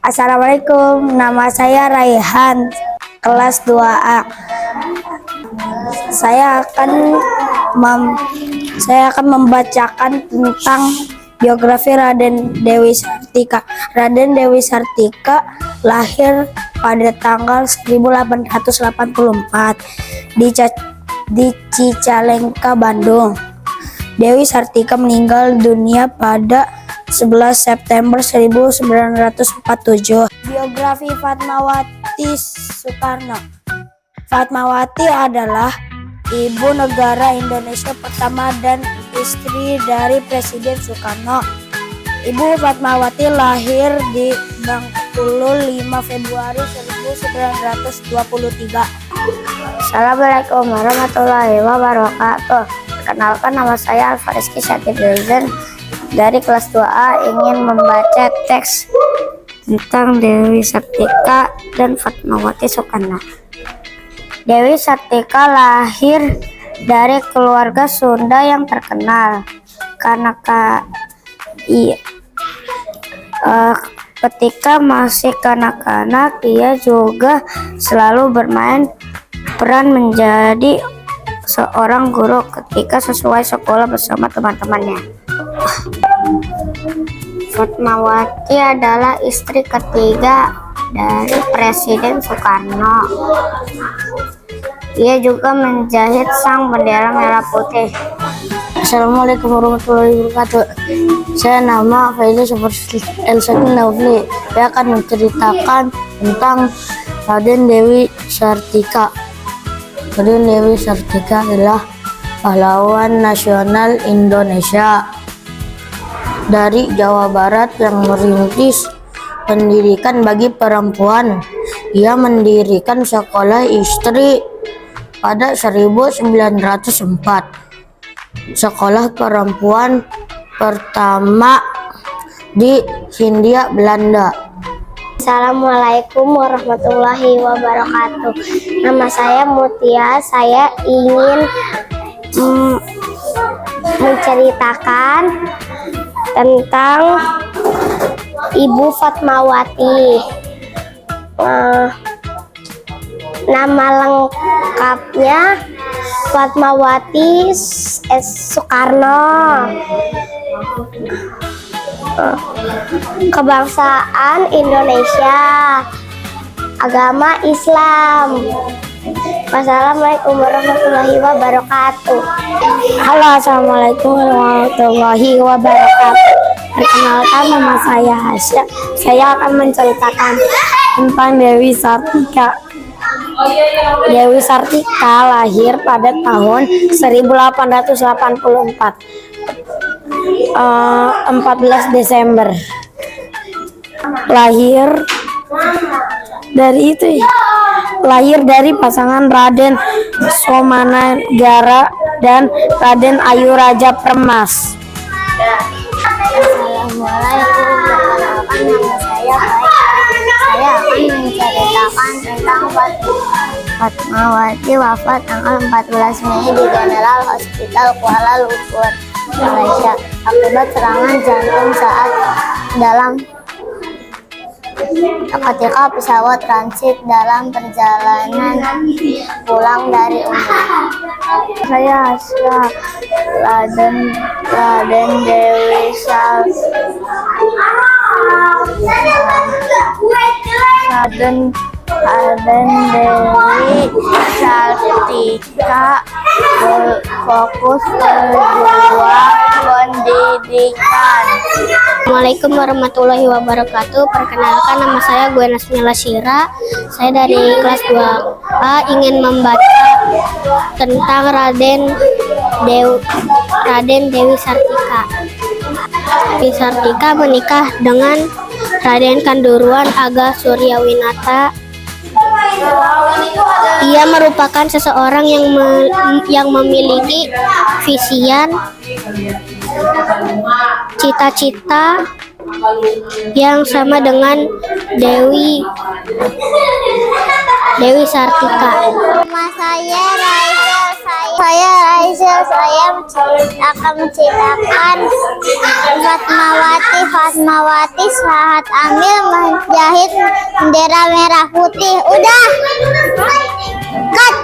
Assalamualaikum, nama saya Raihan, kelas 2A. Saya akan membacakan tentang biografi Raden Dewi Sartika. Raden Dewi Sartika lahir pada tanggal 1884 di Cicalengka, Bandung. Dewi Sartika meninggal dunia pada 11 September 1947. Biografi Fatmawati Soekarno. Fatmawati adalah ibu negara Indonesia pertama dan istri dari Presiden Soekarno. Ibu Fatmawati lahir di Bengkulu 5 Februari 1923. Assalamualaikum warahmatullahi wabarakatuh. Perkenalkan, nama saya Alfarizky Syatib Zain dari kelas 2A, ingin membaca teks tentang Dewi Sartika dan Fatmawati Soekarno. Dewi Sartika lahir dari keluarga Sunda yang terkenal karena ketika masih kanak-kanak ia juga selalu bermain peran menjadi seorang guru ketika sesuai sekolah bersama teman-temannya. Fatmawati adalah istri ketiga dari Presiden Soekarno. Ia juga menjahit sang bendera merah putih. Assalamualaikum warahmatullahi wabarakatuh. Saya nama Faiza Elsakin Naufli. Saya akan menceritakan tentang Raden Dewi Sartika. Raden Dewi Sartika adalah pahlawan nasional Indonesia dari Jawa Barat yang merintis pendidikan bagi perempuan. Ia mendirikan sekolah istri pada 1904, sekolah perempuan pertama di Hindia Belanda. Assalamualaikum warahmatullahi wabarakatuh. Nama saya Mutia. Saya ingin menceritakan tentang Ibu Fatmawati. Nama lengkapnya Fatmawati Soekarno. Kebangsaan Indonesia, agama Islam. Wassalamualaikum warahmatullahi wabarakatuh. Halo, assalamualaikum warahmatullahi wabarakatuh. Perkenalkan, nama saya Hasya. Saya akan menceritakan tentang Dewi Sartika. Dewi Sartika lahir pada tahun 1884. 14 Desember. Lahir dari pasangan Raden Somanagara dan Raden Ayu Raja Permas. Assalamualaikum, nama saya Baik. Saya akan menceritakan tentang Fatmawati wafat tanggal 14 Mei di General Hospital Kuala Lumpur, Malaysia, akibat serangan jantung saat ketika pesawat transit dalam perjalanan pulang dari umrah. Saya Asya. Raden Dewi Sartika berfokus ke dua pendidikan. Assalamualaikum warahmatullahi wabarakatuh. Perkenalkan, nama saya Gwen Asmila Syira. Saya dari kelas 2A ingin membaca tentang Raden Dewi Sartika. Dewi Sartika menikah dengan Raden Kanduruan Aga Suryawinata. Ia merupakan seseorang yang memiliki visian, cita-cita yang sama dengan Dewi Sartika. Nama saya Raiza. Saya Raisa, saya akan menceritakan Fatmawati saat ambil menjahit bendera merah putih. Udah. Cut.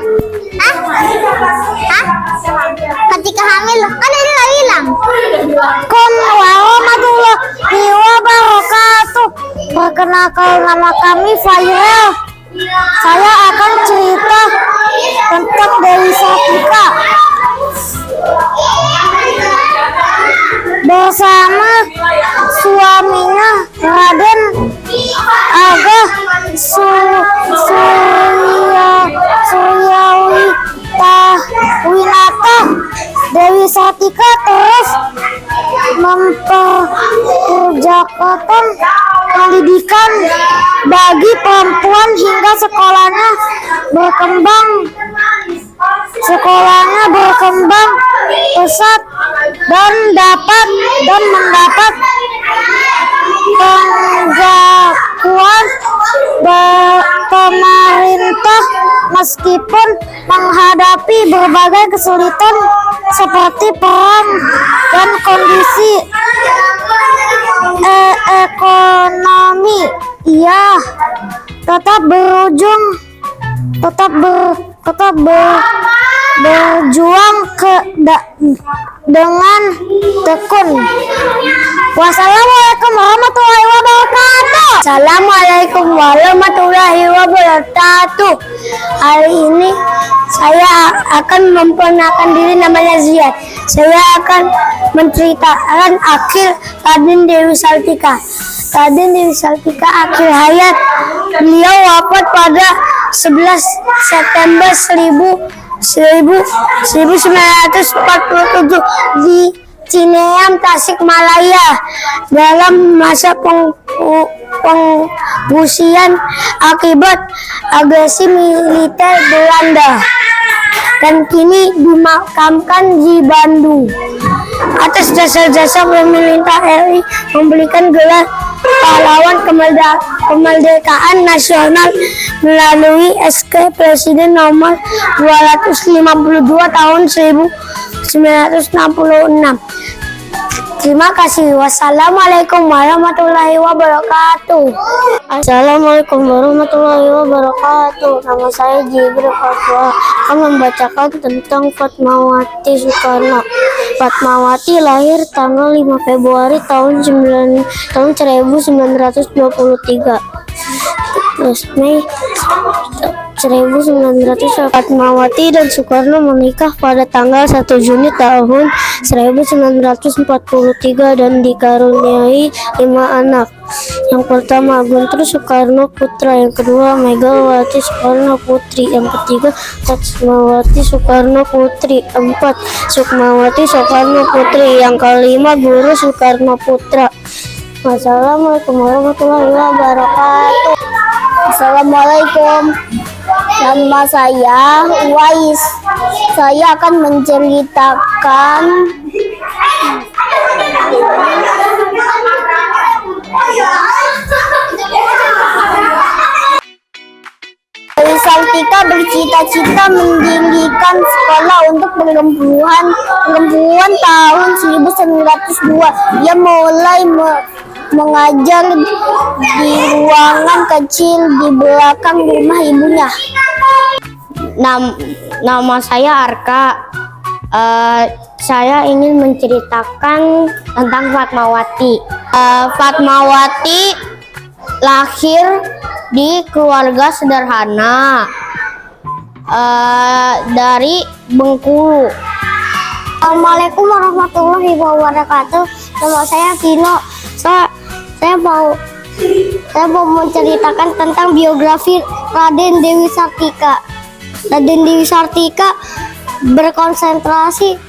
Ketika hamil kan ini lagi hilang. Assalamualaikum warahmatullahi wabarakatuh. Perkenalkan, nama kami Fairel. Saya akan cerita tentang Dewi Sartika bersama suaminya Raden Agah Suryawinata. Dewi Sartika terus memperkerjakan pendidikan bagi perempuan hingga sekolahnya berkembang pesat dan mendapat pengakuan pemerintah meskipun menghadapi berbagai kesulitan seperti perang dan kondisi ekonomi. Ia tetap berjuang dengan tekun. Wassalamualaikum warahmatullahi wabarakatuh. Assalamualaikum warahmatullahi wabarakatuh. Hari ini saya akan memperkenalkan diri, namanya Ziyad. Saya akan menceritakan akhir Raden Dewi Sartika. Raden Dewi Sartika akhir hayat. Beliau wafat pada 11 September 1947 di Cineam, Tasikmalaya dalam masa pengungsian akibat agresi militer Belanda, dan kini dimakamkan di Bandung. Atas jasa-jasa pemerintah RI memberikan gelar pahlawan kemerdekaan nasional melalui SK Presiden nomor 252 tahun 1966. Terima kasih. Wassalamualaikum warahmatullahi wabarakatuh. Assalamualaikum warahmatullahi wabarakatuh. Nama saya Jibril Fatwa, akan membacakan tentang Fatmawati Soekarno. Fatmawati lahir tanggal 5 Februari tahun 1923. Terus Mei 1900. Fatmawati dan Soekarno menikah pada tanggal 1 Juni tahun 1943 dan dikaruniai 5 anak. Yang pertama Guntur Soekarno Putra, yang kedua Megawati Soekarno Putri, yang ketiga Fatmawati Soekarno Putri, 4 Sukmawati Soekarno Putri, yang kelima Guru Soekarno Putra. Wassalamualaikum warahmatullahi wabarakatuh. Assalamualaikum. Nama saya Uwais. Saya akan menceritakan Dewi Sartika bercita-cita mendirikan sekolah untuk perempuan tahun 1902. Ia mulai mengajar di ruangan kecil di belakang rumah ibunya. Nama saya Arka. Saya ingin menceritakan tentang Fatmawati. Fatmawati lahir di keluarga sederhana dari Bengkulu. Assalamualaikum warahmatullahi wabarakatuh. Nama saya Vino. Saya mau menceritakan tentang biografi Raden Dewi Sartika. Raden Dewi Sartika berkonsentrasi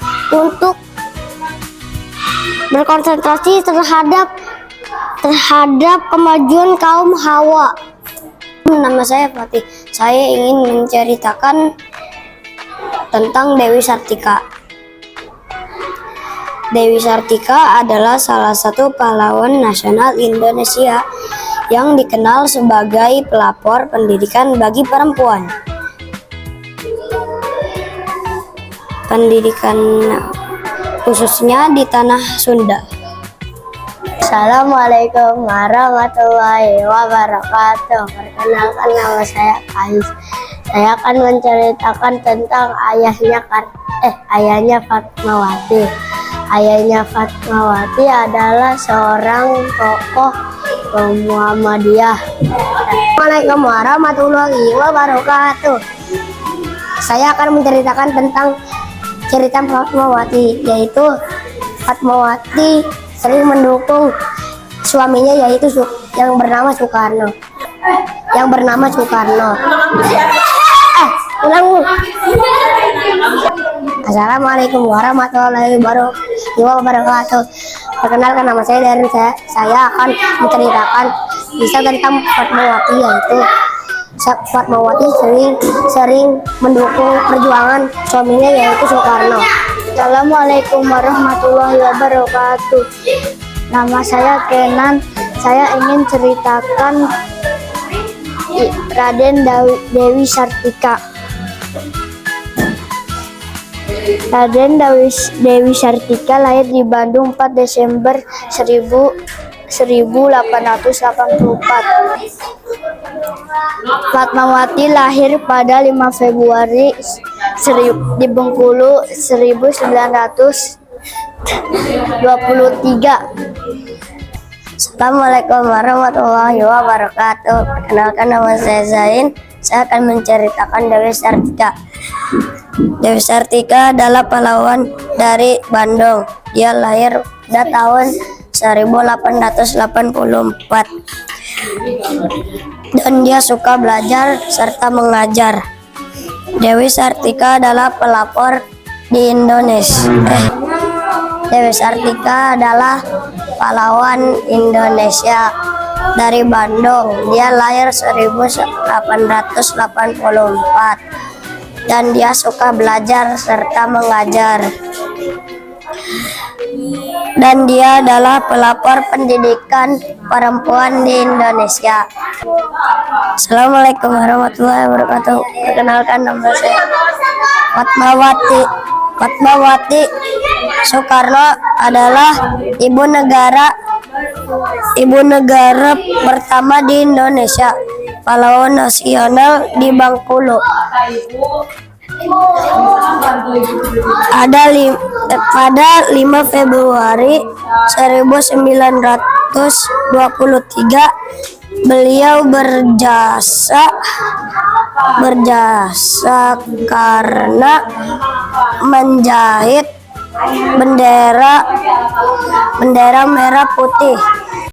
terhadap kemajuan kaum Hawa. Nama saya Fatih. Saya ingin menceritakan tentang Dewi Sartika. Dewi Sartika adalah salah satu pahlawan nasional Indonesia yang dikenal sebagai pelopor pendidikan bagi perempuan. pendidikan khususnya di tanah Sunda. Assalamualaikum warahmatullahi wabarakatuh. Perkenalkan, nama saya Kais. Saya akan menceritakan tentang ayahnya Fatmawati. Ayahnya Fatmawati adalah seorang tokoh Muhammadiyah. Assalamualaikum warahmatullahi wabarakatuh. Saya akan menceritakan tentang cerita Fatmawati, yaitu Fatmawati sering mendukung suaminya, yaitu yang bernama Soekarno. Assalamualaikum warahmatullahi wabarakatuh. Perkenalkan, nama saya akan menceritakan kisah tentang Fatmawati, yaitu Fatmawati sering mendukung perjuangan suaminya, yaitu Soekarno. Assalamualaikum warahmatullahi wabarakatuh. Nama saya Kenan. Saya ingin ceritakan Raden Dewi Sartika. Raden Dewi Sartika lahir di Bandung 4 Desember 1884. Fatmawati lahir pada 5 Februari di Bengkulu 1923. Assalamualaikum warahmatullahi wabarakatuh. Perkenalkan, nama saya Zain. Saya akan menceritakan Dewi Sartika. Dewi Sartika adalah pahlawan dari Bandung. Dia lahir pada tahun 1884 dan dia suka belajar serta mengajar. Dewi Sartika adalah pelopor di Indonesia. Dewi Sartika adalah pahlawan Indonesia dari Bandung. Dia lahir 1884 dan dia suka belajar serta mengajar. Dan dia adalah pelopor pendidikan perempuan di Indonesia. Assalamualaikum warahmatullahi wabarakatuh. Perkenalkan, nama saya Fatmawati Soekarno adalah ibu negara pertama di Indonesia, pahlawan nasional di Bengkulu. Pada 5 Februari 1923 beliau berjasa karena menjahit bendera merah putih.